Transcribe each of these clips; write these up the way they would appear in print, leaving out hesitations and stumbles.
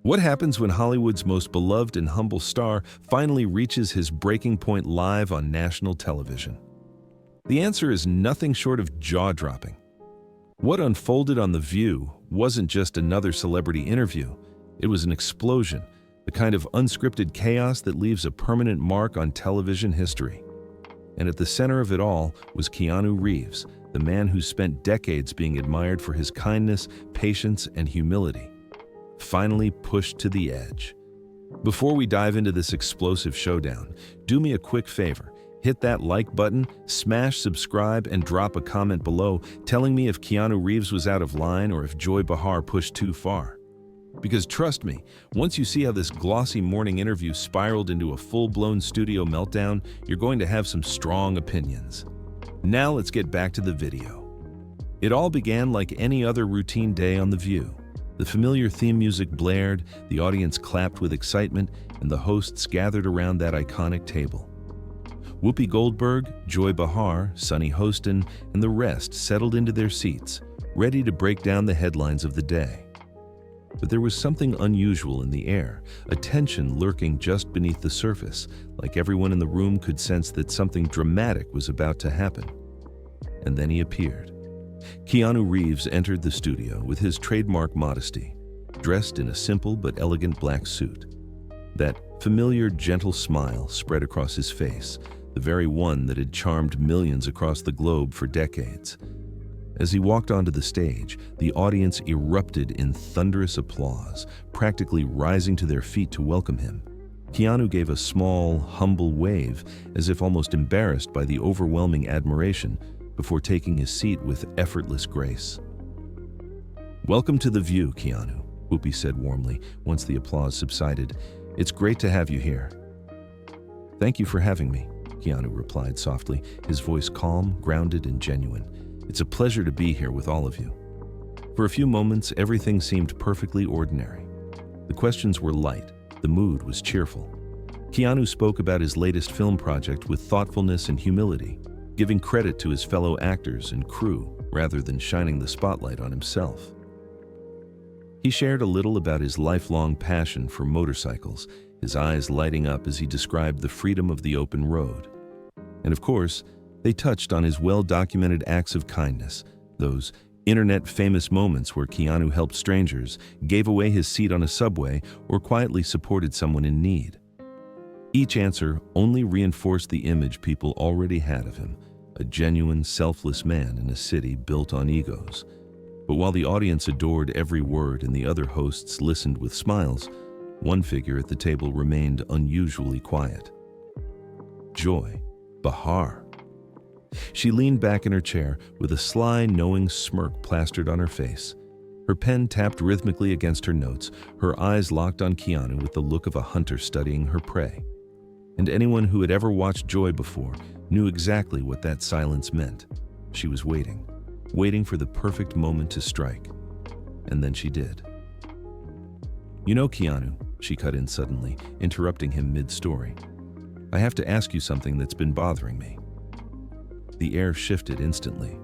What happens when Hollywood's most beloved and humble star finally reaches his breaking point live on national television? The answer is nothing short of jaw-dropping. What unfolded on The View wasn't just another celebrity interview. It was an explosion, the kind of unscripted chaos that leaves a permanent mark on television history. And at the center of it all was Keanu Reeves, the man who spent decades being admired for his kindness, patience, and humility, finally pushed to the edge. Before we dive into this explosive showdown, do me a quick favor. Hit that like button, smash subscribe, and drop a comment below telling me if Keanu Reeves was out of line or if Joy Behar pushed too far. Because trust me, once you see how this glossy morning interview spiraled into a full-blown studio meltdown, you're going to have some strong opinions. Now let's get back to the video. It all began like any other routine day on The View. The familiar theme music blared, the audience clapped with excitement, and the hosts gathered around that iconic table. Whoopi Goldberg, Joy Behar, Sunny Hostin, and the rest settled into their seats, ready to break down the headlines of the day. But there was something unusual in the air, a tension lurking just beneath the surface, like everyone in the room could sense that something dramatic was about to happen. And then he appeared. Keanu Reeves entered the studio with his trademark modesty, dressed in a simple but elegant black suit. That familiar, gentle smile spread across his face, the very one that had charmed millions across the globe for decades. As he walked onto the stage, the audience erupted in thunderous applause, practically rising to their feet to welcome him. Keanu gave a small, humble wave, as if almost embarrassed by the overwhelming admiration, before taking his seat with effortless grace. "Welcome to The View, Keanu," Whoopi said warmly once the applause subsided. "It's great to have you here." "Thank you for having me," Keanu replied softly, his voice calm, grounded, and genuine. "It's a pleasure to be here with all of you." For a few moments, everything seemed perfectly ordinary. The questions were light, the mood was cheerful. Keanu spoke about his latest film project with thoughtfulness and humility, giving credit to his fellow actors and crew rather than shining the spotlight on himself. He shared a little about his lifelong passion for motorcycles, his eyes lighting up as he described the freedom of the open road. And of course, they touched on his well-documented acts of kindness, those internet-famous moments where Keanu helped strangers, gave away his seat on a subway, or quietly supported someone in need. Each answer only reinforced the image people already had of him, a genuine, selfless man in a city built on egos. But while the audience adored every word and the other hosts listened with smiles, one figure at the table remained unusually quiet. Joy Behar. She leaned back in her chair with a sly, knowing smirk plastered on her face. Her pen tapped rhythmically against her notes, her eyes locked on Keanu with the look of a hunter studying her prey. And anyone who had ever watched Joy before knew exactly what that silence meant. She was waiting for the perfect moment to strike. And then she did. "You know, Keanu," she cut in suddenly, interrupting him mid-story, "I have to ask you something that's been bothering me." The air shifted instantly.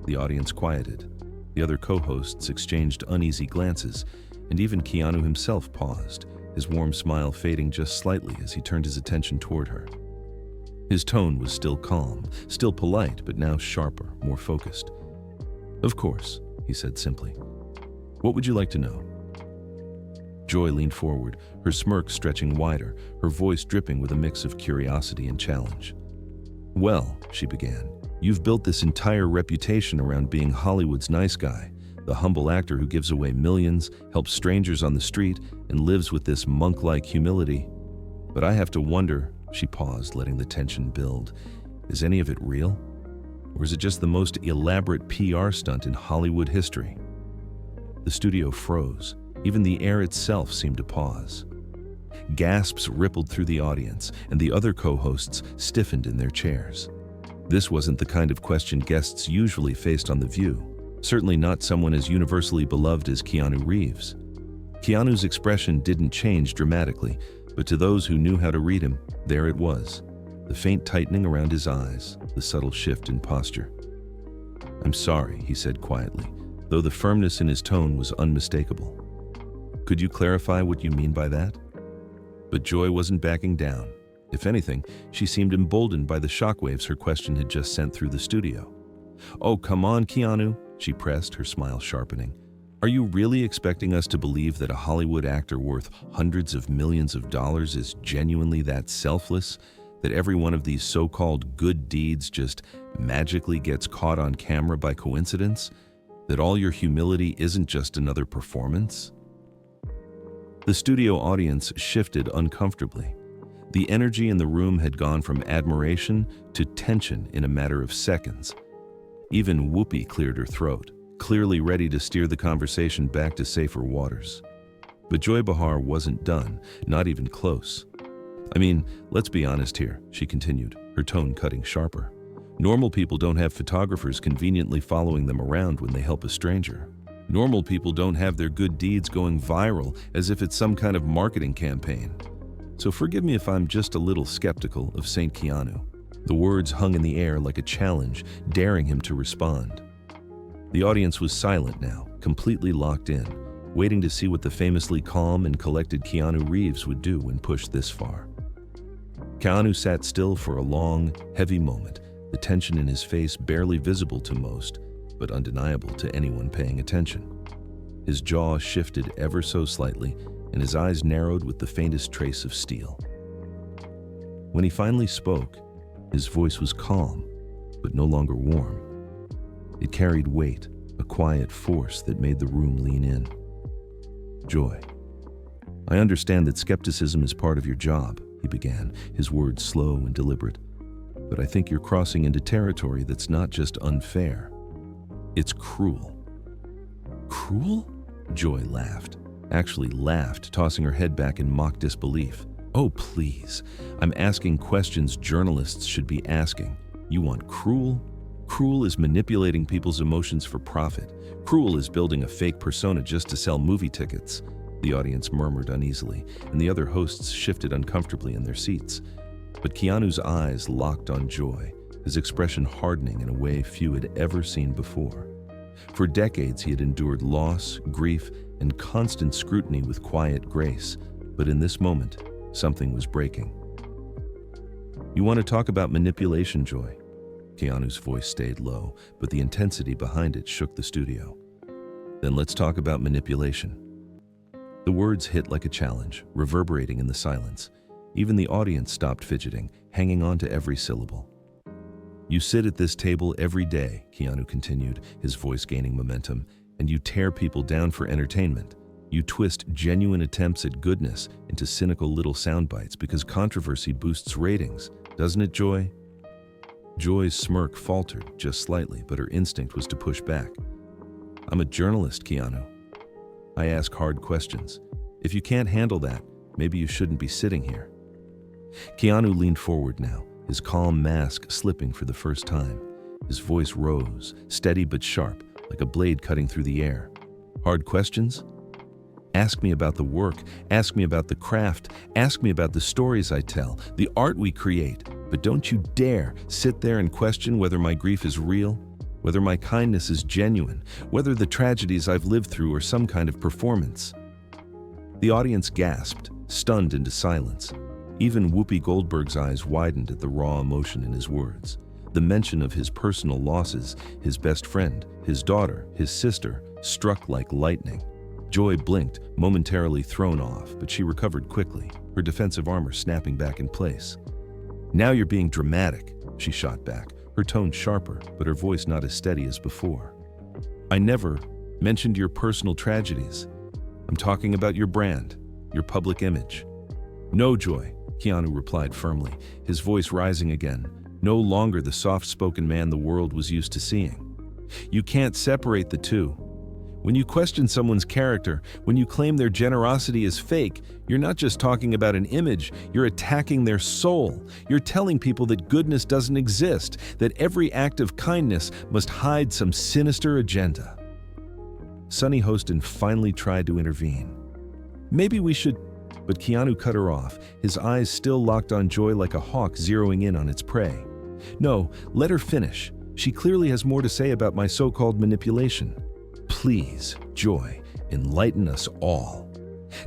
The audience quieted. The other co-hosts exchanged uneasy glances, and even Keanu himself paused, his warm smile fading just slightly as he turned his attention toward her. His tone was still calm, still polite, but now sharper, more focused. "Of course," he said simply. "What would you like to know?" Joy leaned forward, her smirk stretching wider, her voice dripping with a mix of curiosity and challenge. "Well," she began, "you've built this entire reputation around being Hollywood's nice guy, the humble actor who gives away millions, helps strangers on the street, and lives with this monk-like humility. But I have to wonder," she paused, letting the tension build, "is any of it real? Or is it just the most elaborate PR stunt in Hollywood history?" The studio froze. Even the air itself seemed to pause. Gasps rippled through the audience, and the other co-hosts stiffened in their chairs. This wasn't the kind of question guests usually faced on The View, certainly not someone as universally beloved as Keanu Reeves. Keanu's expression didn't change dramatically, but to those who knew how to read him, there it was, the faint tightening around his eyes, the subtle shift in posture. "I'm sorry," he said quietly, though the firmness in his tone was unmistakable. Could you clarify what you mean by that? But Joy wasn't backing down. If anything, she seemed emboldened by the shockwaves her question had just sent through the studio. "Oh, come on, Keanu," she pressed, her smile sharpening. "Are you really expecting us to believe that a Hollywood actor worth hundreds of millions of dollars is genuinely that selfless? That every one of these so-called good deeds just magically gets caught on camera by coincidence? That all your humility isn't just another performance?" The studio audience shifted uncomfortably. The energy in the room had gone from admiration to tension in a matter of seconds. Even Whoopi cleared her throat, clearly ready to steer the conversation back to safer waters. But Joy Behar wasn't done, not even close. "I mean, let's be honest here," she continued, her tone cutting sharper. "Normal people don't have photographers conveniently following them around when they help a stranger. Normal people don't have their good deeds going viral as if it's some kind of marketing campaign. So forgive me if I'm just a little skeptical of Saint Keanu." The words hung in the air like a challenge, daring him to respond. The audience was silent now, completely locked in, waiting to see what the famously calm and collected Keanu Reeves would do when pushed this far. Keanu sat still for a long, heavy moment, the tension in his face barely visible to most, but undeniable to anyone paying attention. His jaw shifted ever so slightly, and his eyes narrowed with the faintest trace of steel. When he finally spoke, his voice was calm, but no longer warm. It carried weight, a quiet force that made the room lean in. "Joy, I understand that skepticism is part of your job," he began, his words slow and deliberate. "But I think you're crossing into territory that's not just unfair. It's cruel." "Cruel?" Joy laughed. Actually laughed, tossing her head back in mock disbelief. "Oh, please. I'm asking questions journalists should be asking. You want cruel? Cruel is manipulating people's emotions for profit. Cruel is building a fake persona just to sell movie tickets." The audience murmured uneasily, and the other hosts shifted uncomfortably in their seats. But Keanu's eyes locked on Joy, his expression hardening in a way few had ever seen before. For decades he had endured loss, grief, and constant scrutiny with quiet grace, but in this moment, something was breaking. "You want to talk about manipulation, Joy?" Keanu's voice stayed low, but the intensity behind it shook the studio. "Then let's talk about manipulation." The words hit like a challenge, reverberating in the silence. Even the audience stopped fidgeting, hanging on to every syllable. "You sit at this table every day," Keanu continued, his voice gaining momentum, "and you tear people down for entertainment. You twist genuine attempts at goodness into cynical little sound bites because controversy boosts ratings, doesn't it, Joy?" Joy's smirk faltered just slightly, but her instinct was to push back. "I'm a journalist, Keanu. I ask hard questions. If you can't handle that, maybe you shouldn't be sitting here." Keanu leaned forward now, his calm mask slipping for the first time. His voice rose, steady but sharp, like a blade cutting through the air. "Hard questions? Ask me about the work, ask me about the craft, ask me about the stories I tell, the art we create, but don't you dare sit there and question whether my grief is real, whether my kindness is genuine, whether the tragedies I've lived through are some kind of performance." The audience gasped, stunned into silence. Even Whoopi Goldberg's eyes widened at the raw emotion in his words. The mention of his personal losses, his best friend, his daughter, his sister, struck like lightning. Joy blinked, momentarily thrown off, but she recovered quickly, her defensive armor snapping back in place. "Now you're being dramatic," she shot back, her tone sharper, but her voice not as steady as before. "I never mentioned your personal tragedies. I'm talking about your brand, your public image." "No, Joy," Keanu replied firmly, his voice rising again, no longer the soft-spoken man the world was used to seeing. "You can't separate the two. When you question someone's character, when you claim their generosity is fake, you're not just talking about an image, you're attacking their soul. You're telling people that goodness doesn't exist, that every act of kindness must hide some sinister agenda." Sonny Hostin finally tried to intervene. "Maybe we should..." But Keanu cut her off, his eyes still locked on Joy like a hawk zeroing in on its prey. "No, let her finish. She clearly has more to say about my so-called manipulation. Please, Joy, enlighten us all."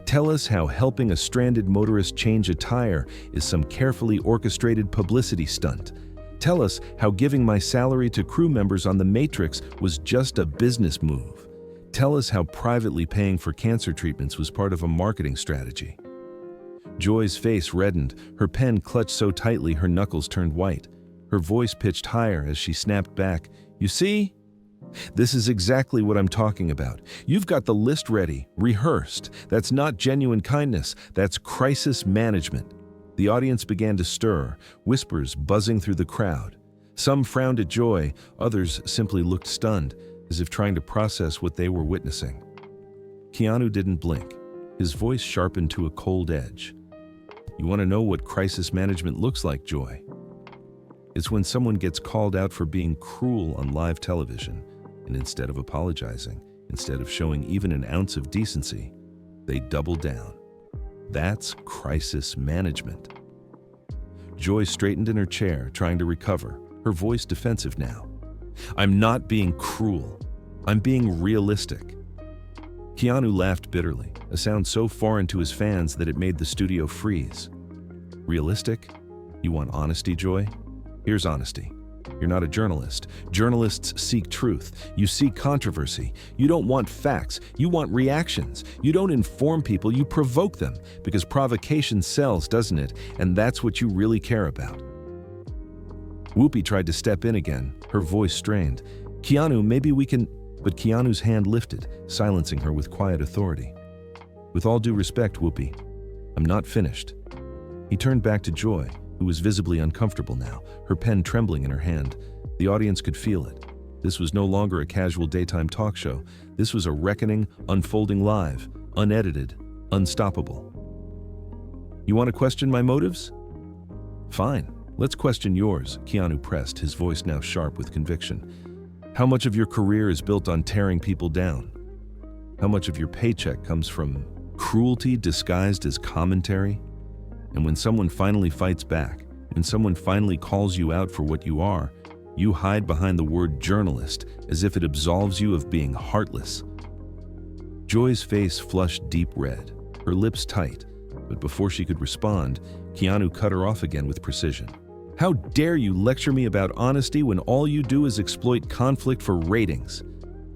Tell us how helping a stranded motorist change a tire is some carefully orchestrated publicity stunt. Tell us how giving my salary to crew members on The Matrix was just a business move. Tell us how privately paying for cancer treatments was part of a marketing strategy. Joy's face reddened, her pen clutched so tightly her knuckles turned white. Her voice pitched higher as she snapped back. You see? This is exactly what I'm talking about. You've got the list ready, rehearsed. That's not genuine kindness, that's crisis management. The audience began to stir, whispers buzzing through the crowd. Some frowned at Joy, others simply looked stunned, as if trying to process what they were witnessing. Keanu didn't blink. His voice sharpened to a cold edge. You want to know what crisis management looks like, Joy? It's when someone gets called out for being cruel on live television, and instead of apologizing, instead of showing even an ounce of decency, they double down. That's crisis management. Joy straightened in her chair, trying to recover, her voice defensive now. I'm not being cruel. I'm being realistic. Keanu laughed bitterly, a sound so foreign to his fans that it made the studio freeze. Realistic? You want honesty, Joy? Here's honesty. You're not a journalist. Journalists seek truth. You seek controversy. You don't want facts. You want reactions. You don't inform people, you provoke them, because provocation sells, doesn't it? And that's what you really care about. Whoopi tried to step in again, her voice strained. Keanu, maybe we can... But Keanu's hand lifted, silencing her with quiet authority. With all due respect, Whoopi, I'm not finished. He turned back to Joy, who was visibly uncomfortable now, her pen trembling in her hand. The audience could feel it. This was no longer a casual daytime talk show. This was a reckoning, unfolding live, unedited, unstoppable. You want to question my motives? Fine, let's question yours, Keanu pressed, his voice now sharp with conviction. How much of your career is built on tearing people down? How much of your paycheck comes from cruelty disguised as commentary? And when someone finally fights back, when someone finally calls you out for what you are, you hide behind the word journalist as if it absolves you of being heartless. Joy's face flushed deep red, her lips tight, but before she could respond, Keanu cut her off again with precision. How dare you lecture me about honesty when all you do is exploit conflict for ratings?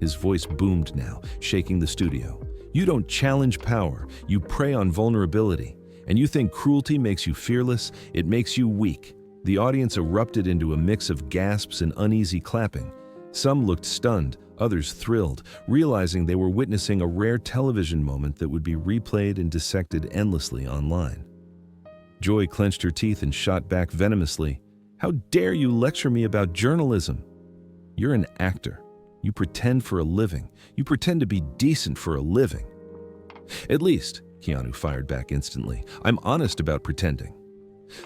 His voice boomed now, shaking the studio. You don't challenge power, you prey on vulnerability. And you think cruelty makes you fearless? It makes you weak. The audience erupted into a mix of gasps and uneasy clapping. Some looked stunned, others thrilled, realizing they were witnessing a rare television moment that would be replayed and dissected endlessly online. Joy clenched her teeth and shot back venomously. How dare you lecture me about journalism? You're an actor. You pretend for a living. You pretend to be decent for a living. At least, Keanu fired back instantly, I'm honest about pretending.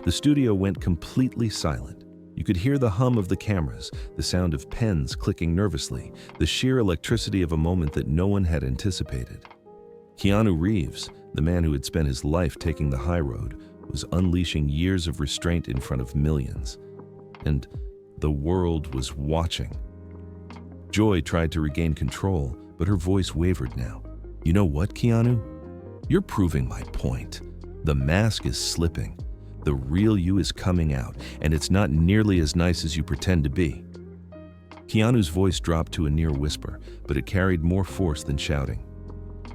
The studio went completely silent. You could hear the hum of the cameras, the sound of pens clicking nervously, the sheer electricity of a moment that no one had anticipated. Keanu Reeves, the man who had spent his life taking the high road, was unleashing years of restraint in front of millions. And the world was watching. Joy tried to regain control, but her voice wavered now. You know what, Keanu? You're proving my point. The mask is slipping. The real you is coming out, and it's not nearly as nice as you pretend to be. Keanu's voice dropped to a near whisper, but it carried more force than shouting.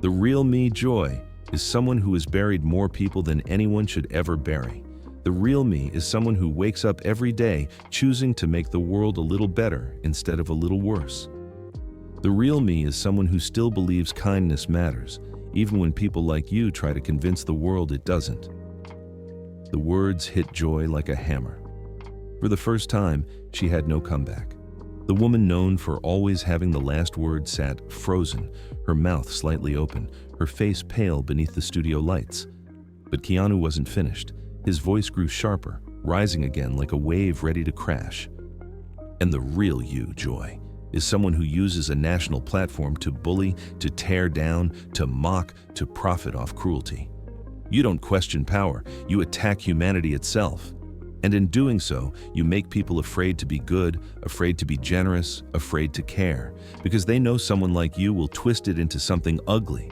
The real me, Joy, is someone who has buried more people than anyone should ever bury. The real me is someone who wakes up every day choosing to make the world a little better instead of a little worse. The real me is someone who still believes kindness matters, even when people like you try to convince the world it doesn't. The words hit Joy like a hammer. For the first time, she had no comeback. The woman known for always having the last word sat frozen, her mouth slightly open, her face pale beneath the studio lights. But Keanu wasn't finished. His voice grew sharper, rising again like a wave ready to crash. And the real you, Joy, is someone who uses a national platform to bully, to tear down, to mock, to profit off cruelty. You don't question power, you attack humanity itself. And in doing so, you make people afraid to be good, afraid to be generous, afraid to care, because they know someone like you will twist it into something ugly.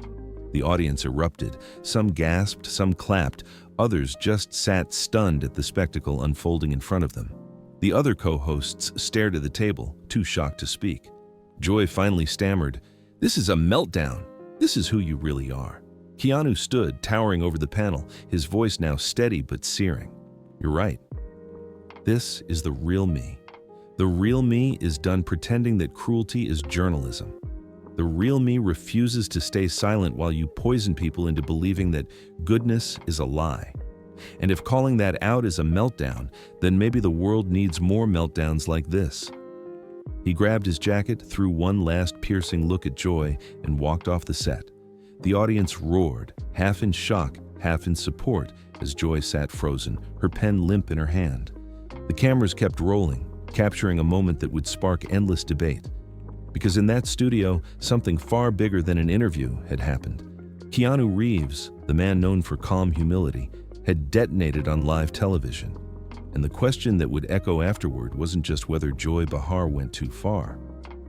The audience erupted. Some gasped, some clapped, others just sat stunned at the spectacle unfolding in front of them. The other co-hosts stared at the table, too shocked to speak. Joy finally stammered, "This is a meltdown. This is who you really are." Keanu stood, towering over the panel, his voice now steady but searing. "You're right. This is the real me. The real me is done pretending that cruelty is journalism. The real me refuses to stay silent while you poison people into believing that goodness is a lie. And if calling that out is a meltdown, then maybe the world needs more meltdowns like this." He grabbed his jacket, threw one last piercing look at Joy, and walked off the set. The audience roared, half in shock, half in support, as Joy sat frozen, her pen limp in her hand. The cameras kept rolling, capturing a moment that would spark endless debate. Because in that studio, something far bigger than an interview had happened. Keanu Reeves, the man known for calm humility, had detonated on live television. And the question that would echo afterward wasn't just whether Joy Behar went too far.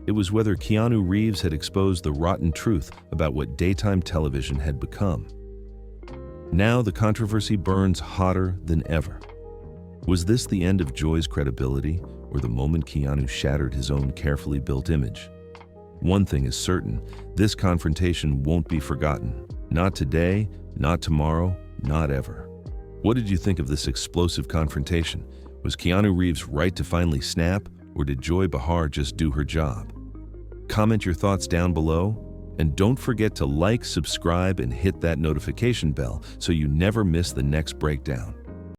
It was whether Keanu Reeves had exposed the rotten truth about what daytime television had become. Now the controversy burns hotter than ever. Was this the end of Joy's credibility, or the moment Keanu shattered his own carefully built image? One thing is certain, this confrontation won't be forgotten. Not today, not tomorrow, not ever. What did you think of this explosive confrontation? Was Keanu Reeves right to finally snap, or did Joy Behar just do her job? Comment your thoughts down below, and don't forget to like, subscribe, and hit that notification bell so you never miss the next breakdown.